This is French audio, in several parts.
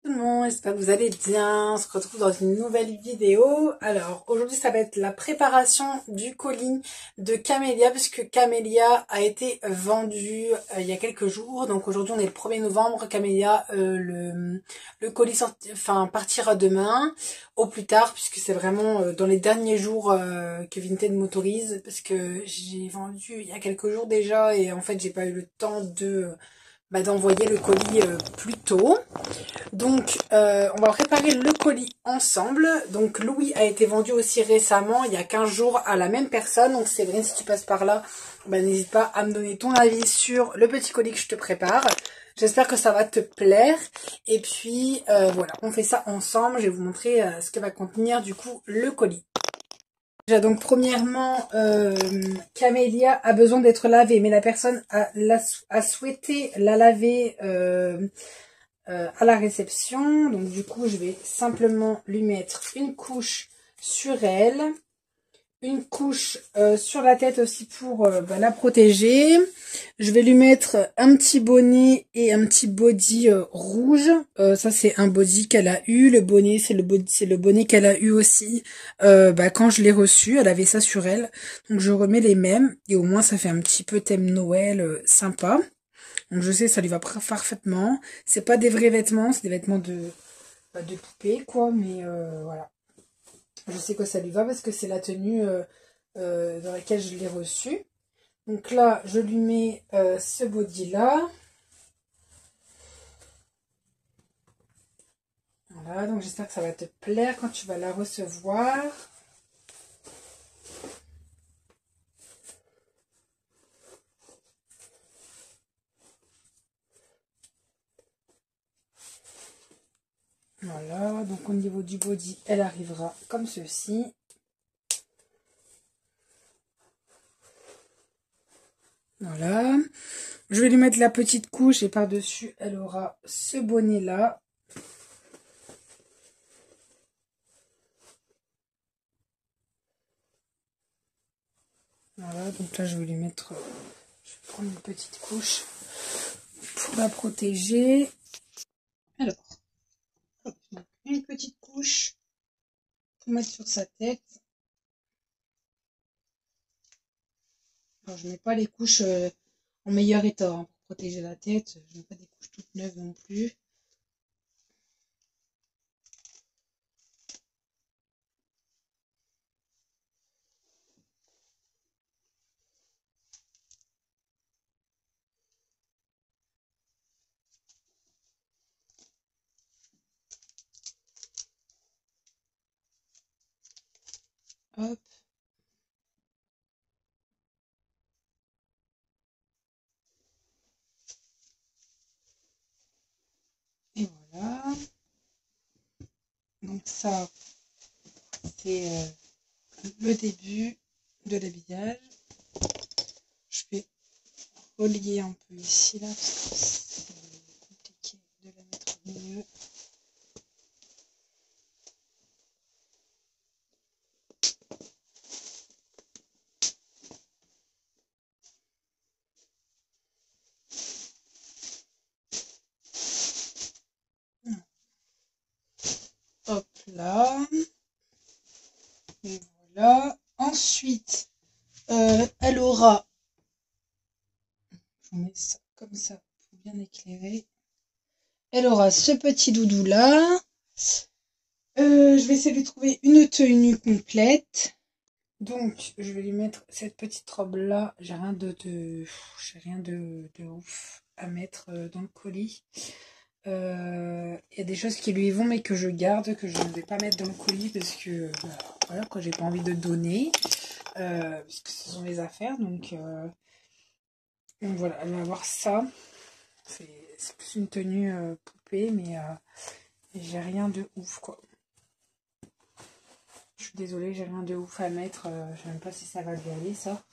Tout le monde, j'espère que vous allez bien. On se retrouve dans une nouvelle vidéo. Alors aujourd'hui ça va être la préparation du colis de Camélia, puisque Camélia a été vendu il y a quelques jours. Donc aujourd'hui on est le 1er novembre. Camélia, le colis partira demain au plus tard, puisque c'est vraiment dans les derniers jours que Vinted m'autorise, parce que j'ai vendu il y a quelques jours déjà et en fait j'ai pas eu le temps d'envoyer le colis plus tôt. Donc, on va préparer le colis ensemble. Donc, Louis a été vendu aussi récemment, il y a 15 jours, à la même personne. Donc, Séverine, si tu passes par là, n'hésite pas à me donner ton avis sur le petit colis que je te prépare. J'espère que ça va te plaire. Et puis, voilà, on fait ça ensemble. Je vais vous montrer ce que va contenir, du coup, le colis. Déjà, donc, premièrement, Camélia a besoin d'être lavée, mais la personne a souhaité la laver à la réception. Donc du coup je vais simplement lui mettre une couche sur elle, une couche sur la tête aussi pour la protéger. Je vais lui mettre un petit bonnet et un petit body rouge. Ça c'est un body qu'elle a eu. Le bonnet c'est le bonnet qu'elle a eu aussi quand je l'ai reçu. Elle avait ça sur elle, donc je remets les mêmes et au moins ça fait un petit peu thème Noël sympa. Donc je sais, ça lui va parfaitement. C'est pas des vrais vêtements, c'est des vêtements de poupée, quoi. Mais voilà. Je sais que ça lui va parce que c'est la tenue dans laquelle je l'ai reçue. Donc là, je lui mets ce body-là. Voilà, donc j'espère que ça va te plaire quand tu vas la recevoir. Voilà, donc au niveau du body, elle arrivera comme ceci. Voilà. Je vais lui mettre la petite couche et par-dessus, elle aura ce bonnet-là. Voilà, donc là, je vais lui mettre... Je vais prendre une petite couche pour la protéger. Alors, une petite couche pour mettre sur sa tête. Alors, je ne mets pas les couches en meilleur état pour protéger la tête. Je ne mets pas des couches toutes neuves non plus. Hop. Et voilà. Donc ça, c'est le début de l'habillage. Je vais relier un peu ici, là, parce que c'est compliqué de la mettre au milieu. Hop là. Et voilà. Ensuite, elle aura... Je mets ça comme ça pour bien éclairer. Elle aura ce petit doudou là. Je vais essayer de lui trouver une tenue complète. Donc, je vais lui mettre cette petite robe là. J'ai rien de ouf à mettre dans le colis. Il y a des choses qui lui vont mais que je garde, que je ne vais pas mettre dans le colis parce que voilà, quoi, j'ai pas envie de donner. Puisque ce sont les affaires. Donc voilà, elle va avoir ça. C'est plus une tenue poupée, mais j'ai rien de ouf, quoi. Je suis désolée, j'ai rien de ouf à mettre. Je sais même pas si ça va lui aller, ça.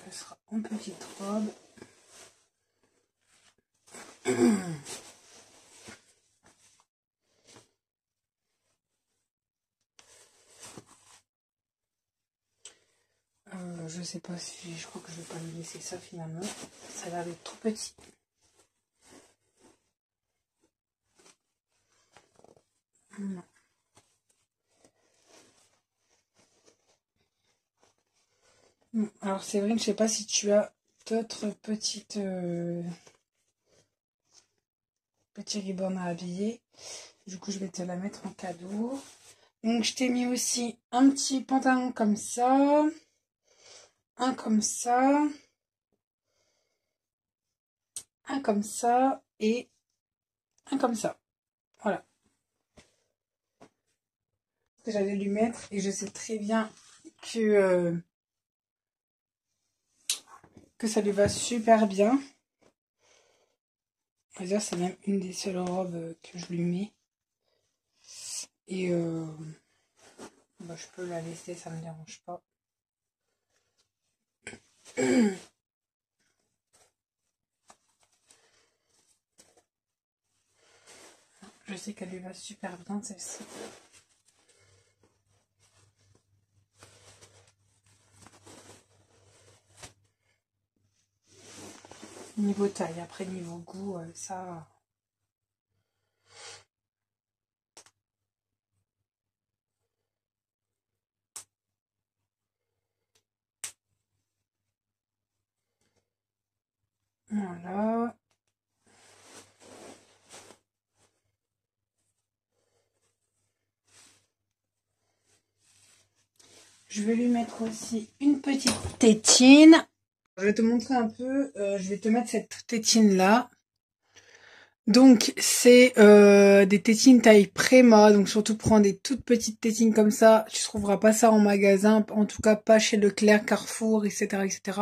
elle sera en petite robe. Je sais pas si... Je crois que je vais pas lui laisser ça finalement. Ça a l'air d'être trop petit. Non. Alors Séverine, je sais pas si tu as d'autres petites... petits ribbons à habiller. Du coup, je vais te la mettre en cadeau. Donc, je t'ai mis aussi un petit pantalon comme ça. Un comme ça. Un comme ça. Et un comme ça. Voilà. Que j'allais lui mettre. Et je sais très bien que ça lui va super bien. D'ailleurs, c'est même une des seules robes que je lui mets. Et bah, je peux la laisser, ça me dérange pas. Je sais qu'elle lui va super bien celle-ci. Niveau taille, après niveau goût, ça... Voilà. Je vais lui mettre aussi une petite tétine. Je vais te montrer un peu. Je vais te mettre cette tétine là. Donc c'est des tétines taille Préma. Donc surtout prends des toutes petites tétines comme ça. Tu trouveras pas ça en magasin. En tout cas pas chez Leclerc, Carrefour, etc. etc.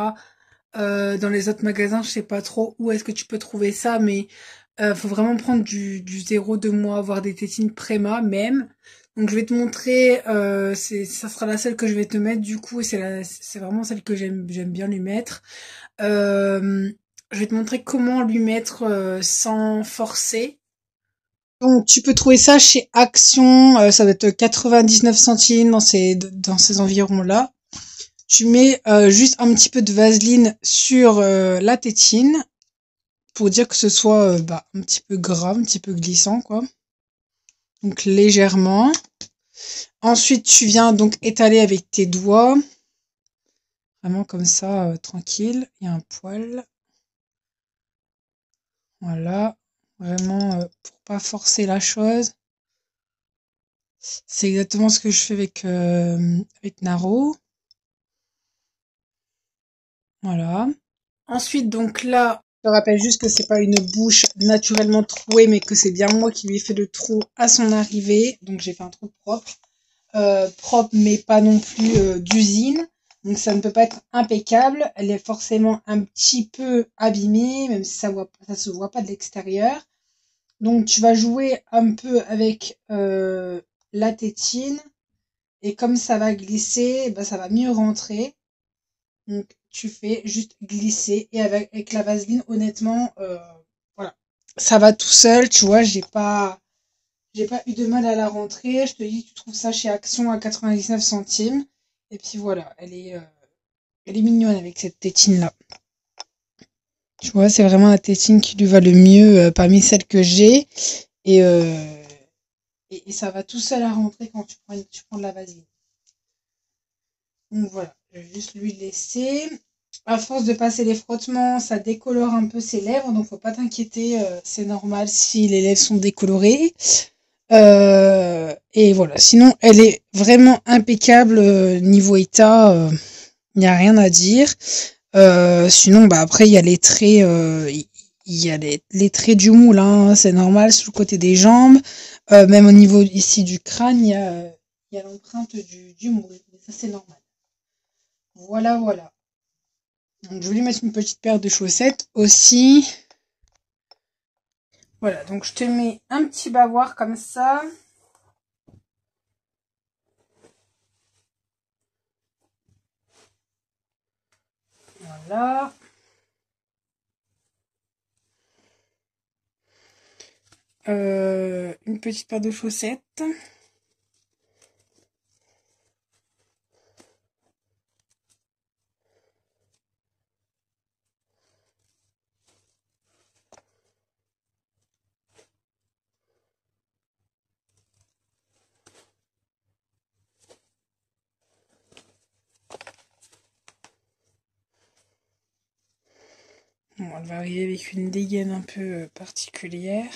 Dans les autres magasins, je sais pas trop où est-ce que tu peux trouver ça. Mais faut vraiment prendre du 0,2 mois, voire des tétines Préma même. Donc je vais te montrer, ça sera la seule que je vais te mettre du coup, et c'est vraiment celle que j'aime bien lui mettre. Je vais te montrer comment lui mettre sans forcer. Donc tu peux trouver ça chez Action, ça doit être 99 centimes dans ces environs-là. Tu mets juste un petit peu de vaseline sur la tétine pour dire que ce soit un petit peu gras, un petit peu glissant quoi. Donc légèrement. Ensuite, tu viens donc étaler avec tes doigts. Vraiment comme ça, tranquille. Il y a un poil. Voilà. Vraiment, pour pas forcer la chose. C'est exactement ce que je fais avec Naro. Voilà. Ensuite, donc là, je te rappelle juste que c'est pas une bouche naturellement trouée, mais que c'est bien moi qui lui ai fait le trou à son arrivée. Donc j'ai fait un trou propre. Propre, mais pas non plus d'usine. Donc ça ne peut pas être impeccable. Elle est forcément un petit peu abîmée, même si ça se voit pas de l'extérieur. Donc tu vas jouer un peu avec la tétine. Et comme ça va glisser, bah, ça va mieux rentrer. Donc tu fais juste glisser. Et avec la vaseline, honnêtement, voilà. Ça va tout seul, tu vois, j'ai pas eu de mal à la rentrée. Je te dis, tu trouves ça chez Action à 99 centimes. Et puis voilà, elle est mignonne avec cette tétine-là. Tu vois, c'est vraiment la tétine qui lui va le mieux parmi celles que j'ai. Et, et ça va tout seul à rentrer quand tu prends de la vaseline. Donc voilà, je vais juste lui laisser. À force de passer les frottements, ça décolore un peu ses lèvres. Donc faut pas t'inquiéter, c'est normal si les lèvres sont décolorées. Et voilà, sinon elle est vraiment impeccable niveau état, il n'y a rien à dire. Sinon bah après il y a les traits, il y a les traits du moule, hein, c'est normal sur le côté des jambes, même au niveau ici du crâne il y a l'empreinte du moule, mais ça c'est normal. Voilà voilà. Donc je vais lui mettre une petite paire de chaussettes aussi. Voilà, donc je te mets un petit bavoir comme ça. Voilà. Une petite paire de chaussettes. Bon, elle va arriver avec une dégaine un peu particulière.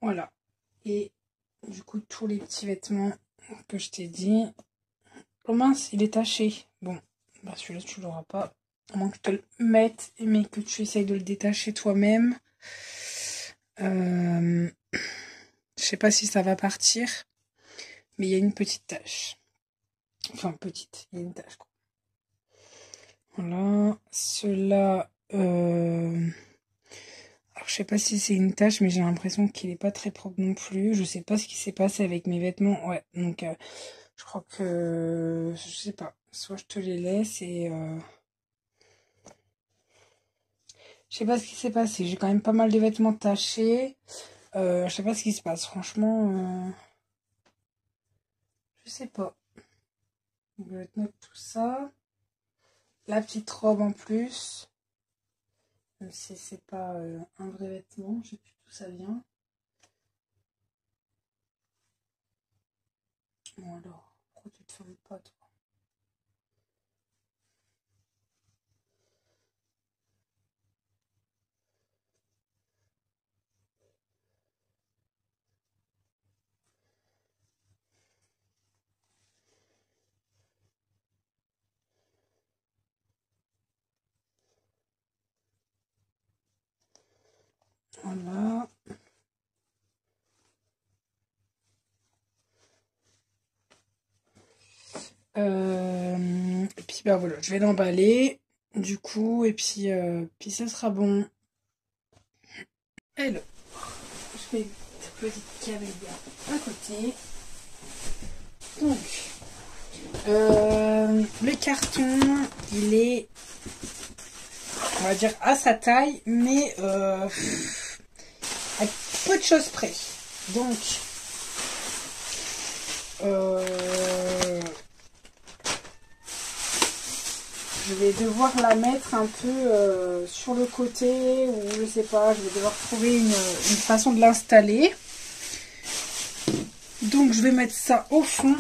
Voilà. Et du coup, tous les petits vêtements que je t'ai dit. Oh mince, il est taché. Bon, bah celui-là, tu l'auras pas. À moins que je te le mette, mais que tu essayes de le détacher toi-même. Je sais pas si ça va partir. Mais il y a une petite tache. Enfin, petite. Il y a une tache, quoi. Voilà. Ceux-là... Alors, je sais pas si c'est une tache, mais j'ai l'impression qu'il est pas très propre non plus. Je sais pas ce qui s'est passé avec mes vêtements. Ouais, donc je crois que... Je sais pas. Soit je te les laisse et... Je sais pas ce qui s'est passé. J'ai quand même pas mal de vêtements tachés. Je sais pas ce qui se passe. Franchement, je sais pas. Je vais te mettre tout ça. La petite robe en plus. Même si c'est pas un vrai vêtement. Je sais plus d'où ça vient. Bon alors, pourquoi tu te fermes pas toi? Voilà. Et puis bah voilà, je vais l'emballer du coup et puis ça sera bon. Alors, je fais une petite camélia à côté. Donc, le carton, il est, on va dire, à sa taille, mais à peu de choses près. Donc, je vais devoir la mettre un peu sur le côté, ou je sais pas, je vais devoir trouver une façon de l'installer. Donc je vais mettre ça au fond.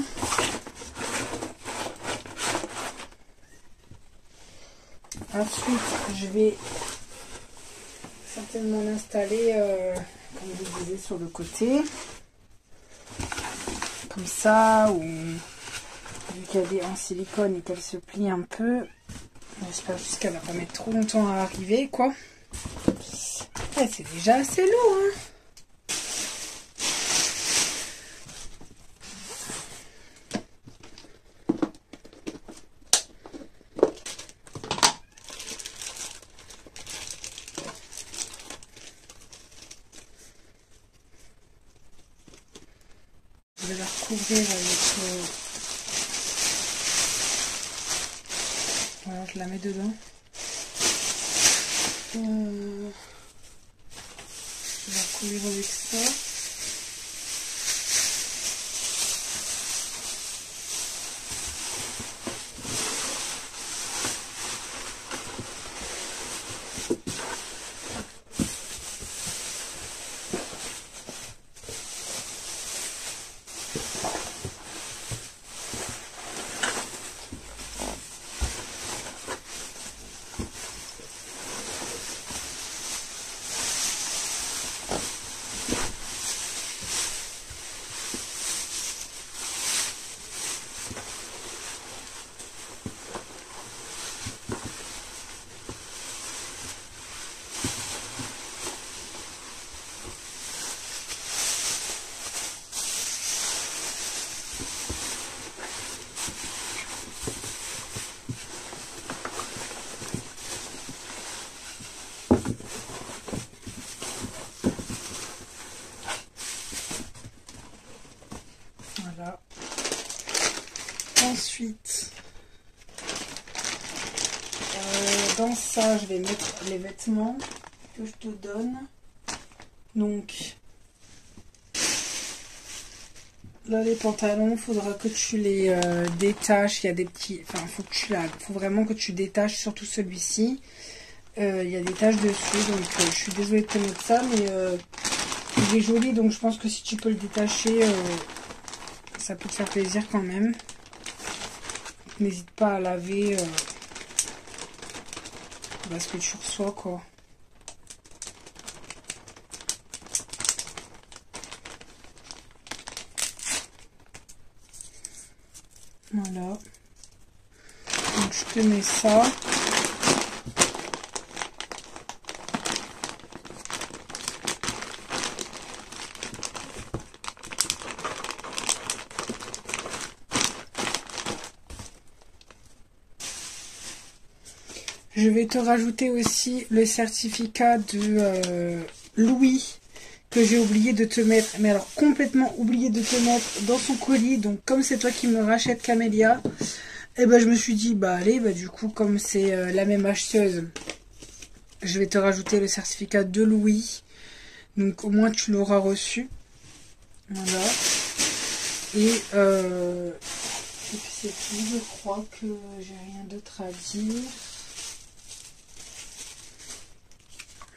Ensuite, je vais certainement l'installer, comme je vous disais, sur le côté. Comme ça, ou vu qu'elle est en silicone et qu'elle se plie un peu. J'espère juste qu'elle va pas mettre trop longtemps à arriver, quoi. Ouais, c'est déjà assez lourd, hein. Je vais la recouvrir avec... Voilà, je la mets dedans. Je vais la recouvrir avec ça. Ensuite, dans ça, je vais mettre les vêtements que je te donne. Donc, là, les pantalons, faudra que tu les détaches. Il y a des petits... Enfin, faut vraiment que tu détaches, surtout celui-ci. Il y a des taches dessus, donc je suis désolée de te mettre ça, mais il est joli, donc je pense que si tu peux le détacher, ça peut te faire plaisir quand même. N'hésite pas à laver ce que tu reçois, quoi. Voilà. Donc je te mets ça. Je vais te rajouter aussi le certificat de Louis que j'ai oublié de te mettre, mais alors complètement oublié de te mettre dans son colis. Donc comme c'est toi qui me rachètes Camélia, et ben je me suis dit bah allez, bah du coup comme c'est la même acheteuse, je vais te rajouter le certificat de Louis. Donc au moins tu l'auras reçu. Voilà. Et puis c'est tout, je crois que j'ai rien d'autre à dire.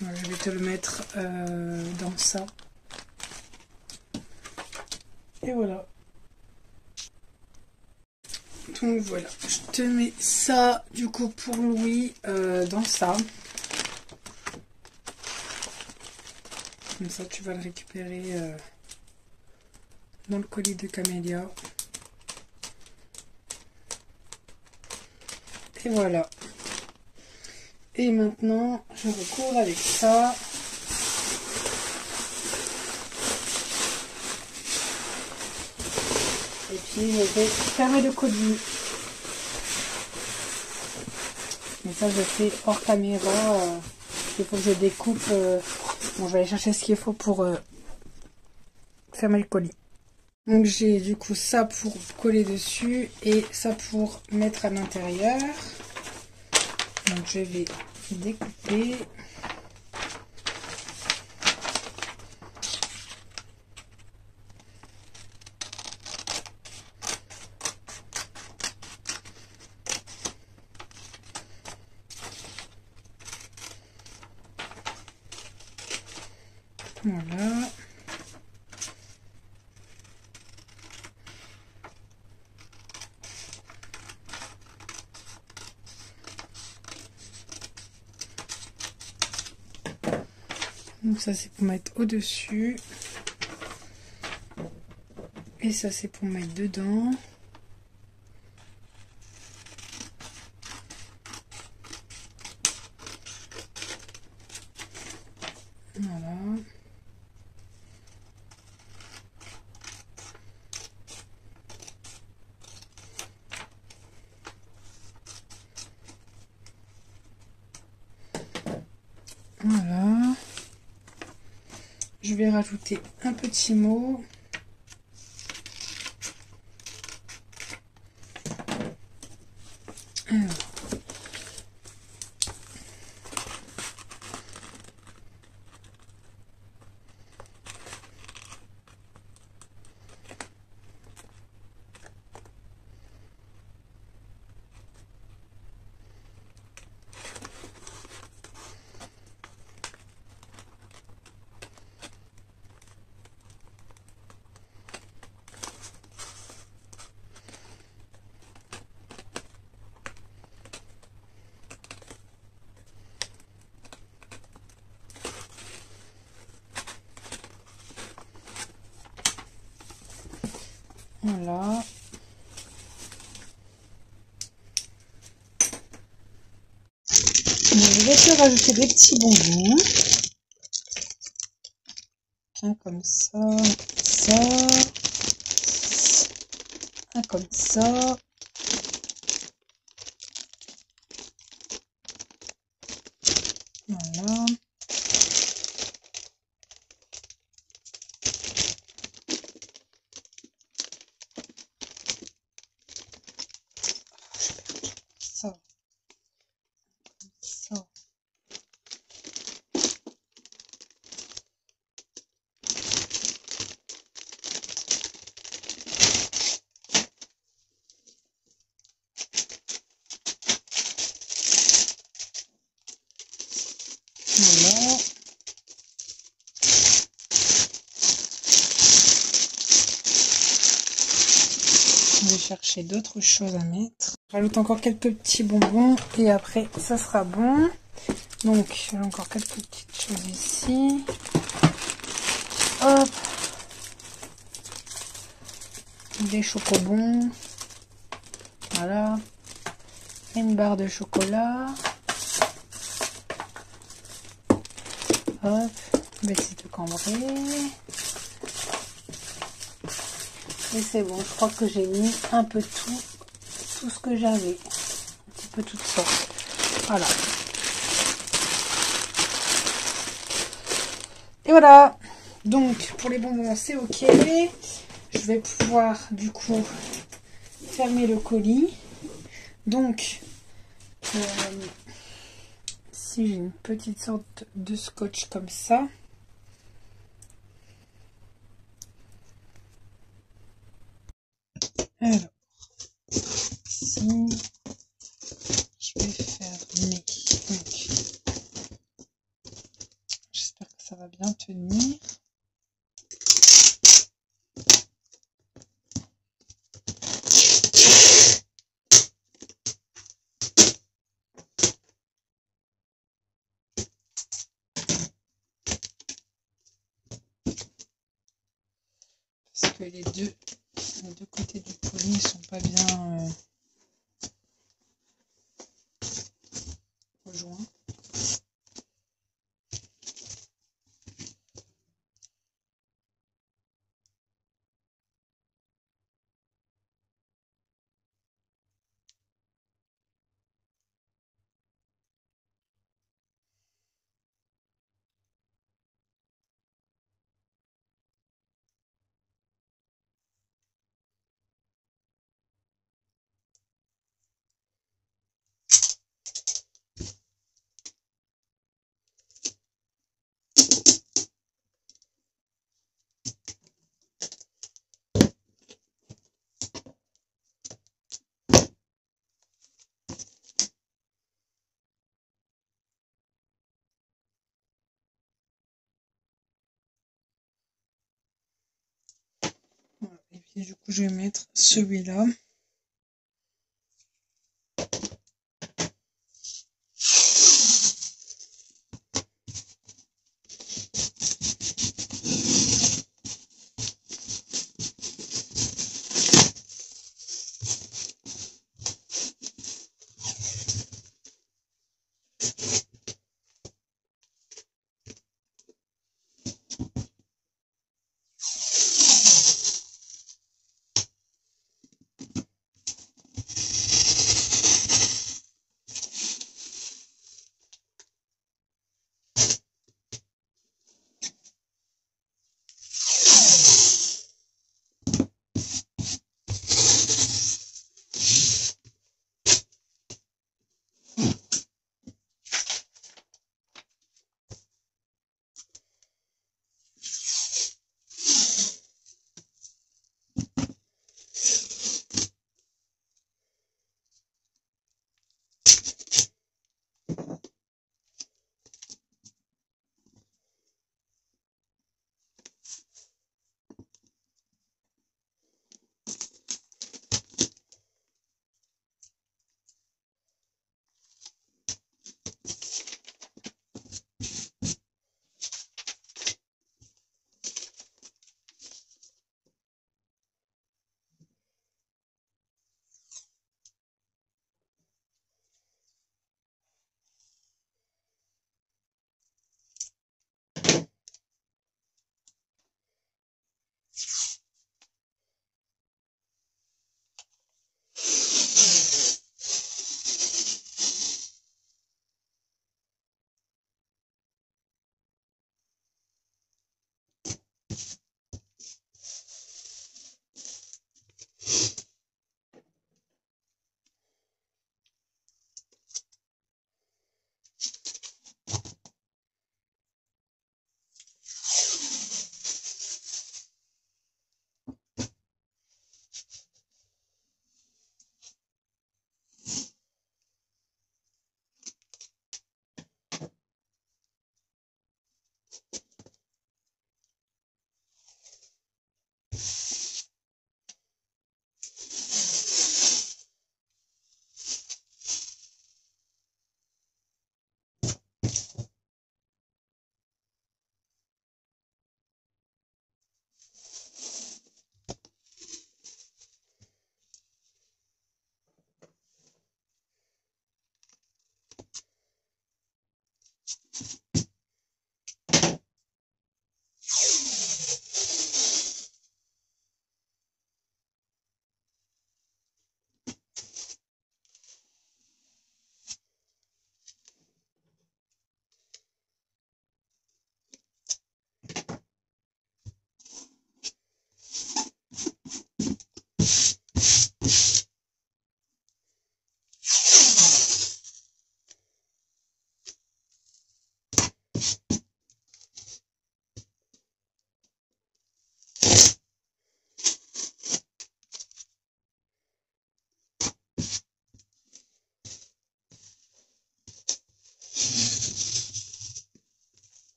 Voilà, je vais te le mettre dans ça. Et voilà. Donc voilà, je te mets ça du coup pour Louis dans ça. Comme ça tu vas le récupérer dans le colis de Camélia. Et voilà. Et maintenant, je recouvre avec ça. Et puis, je vais fermer le colis. Mais ça, je fais hors caméra. Il faut que je découpe. Bon, je vais aller chercher ce qu'il faut pour fermer le colis. Donc, j'ai du coup ça pour coller dessus et ça pour mettre à l'intérieur. Donc, je vais découper. Voilà. Donc ça c'est pour mettre au-dessus. Et ça c'est pour mettre dedans. Voilà. Voilà. Je vais rajouter un petit mot. Alors. Voilà. Donc, je vais te rajouter des petits bonbons. Un comme ça, un comme ça. Voilà. Je vais chercher d'autres choses à mettre. Je rajoute encore quelques petits bonbons et après ça sera bon. Donc j'ai encore quelques petites choses ici. Hop. Des chocobons. Voilà. Une barre de chocolat. Hop. Baisser de Cambrai. Et c'est bon, je crois que j'ai mis un peu tout ce que j'avais. Un petit peu toutes sortes. Voilà. Et voilà. Donc, pour les bonbons, c'est ok. Je vais pouvoir, du coup, fermer le colis. Donc, si j'ai une petite sorte de scotch comme ça. Alors, ici, je vais fermer. Donc, j'espère que ça va bien tenir. Parce que les deux côtés du colis ne sont pas bien rejoints. Voilà. Et puis du coup, je vais mettre celui-là.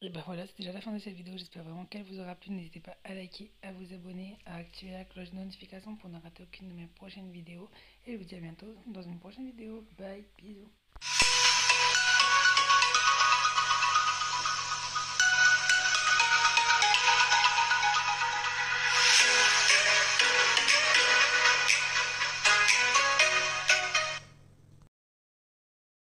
Et ben voilà, c'est déjà la fin de cette vidéo. J'espère vraiment qu'elle vous aura plu. N'hésitez pas à liker, à vous abonner, à activer la cloche de notification pour ne rater aucune de mes prochaines vidéos. Et je vous dis à bientôt dans une prochaine vidéo. Bye, bisous.